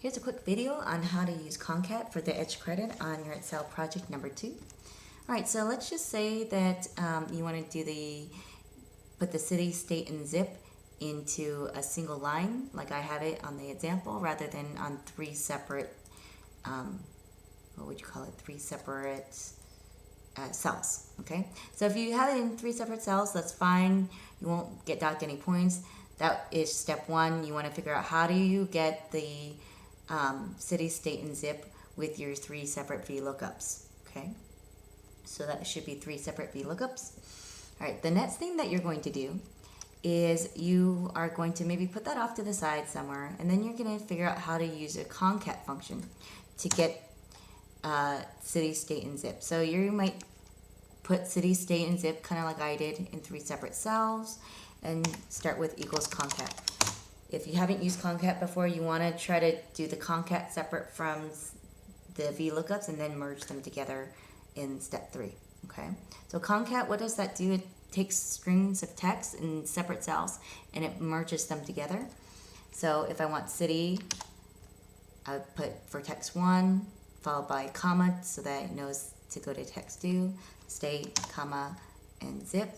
Here's a quick video on how to use Concat for the edge credit on your Excel project number 2. Alright, so let's just say that you want to put the city, state, and zip into a single line, like I have it on the example, rather than on three separate, three separate cells, okay? So if you have it in three separate cells, that's fine. You won't get docked any points. That is step one. You want to figure out how do you get the city, state, and zip with your three separate VLOOKUPs, okay? So that should be three separate VLOOKUPs. All right, the next thing that you're going to do is you are going to maybe put that off to the side somewhere, and then you're going to figure out how to use a Concat function to get city, state, and zip. So you might put city, state, and zip kind of like I did in three separate cells and start with equals Concat. If you haven't used Concat before, you want to try to do the Concat separate from the VLOOKUPs and then merge them together in step 3. Okay, so Concat, what does that do? It takes strings of text in separate cells and it merges them together. So if I want city, I would put for text 1 followed by comma so that it knows to go to text 2, state, comma, and zip.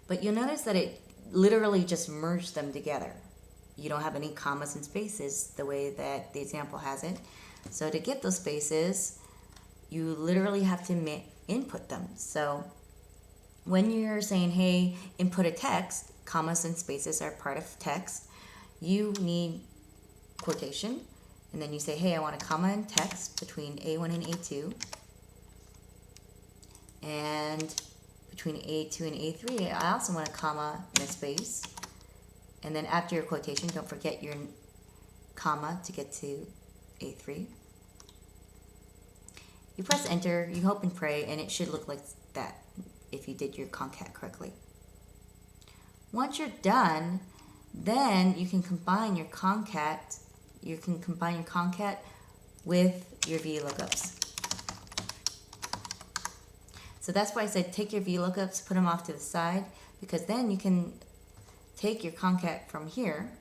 But you'll notice that it literally just merged them together. You don't have any commas and spaces the way that the example has it. So to get those spaces, you literally have to input them. So when you're saying, hey, input a text, commas and spaces are part of text, you need quotation, and then you say, hey, I want a comma in text between A1 and A2, and between A2 and A3, I also want a comma and a space. And then after your quotation, don't forget your comma to get to A3. You press enter, you hope and pray, and it should look like that if you did your Concat correctly. Once you're done, then you can combine your Concat. You can combine your Concat with your VLOOKUPs. So that's why I said take your VLOOKUPs, put them off to the side, because then you can take your Concat from here,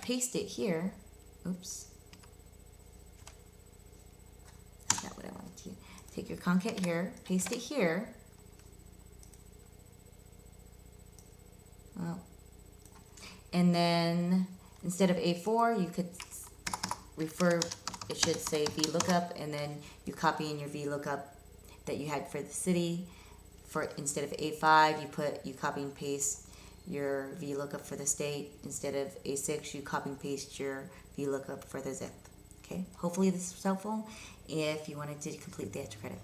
paste it here. Oops. That's not what I wanted to do. Take your Concat here, paste it here. Well, and then instead of A4, you could refer, it should say VLOOKUP, and then you copy in your VLOOKUP that you had for the city. For instead of A5, you copy and paste your VLOOKUP for the state. Instead of A6, you copy and paste your VLOOKUP for the zip. Okay, hopefully this was helpful if you wanted to complete the edge credit.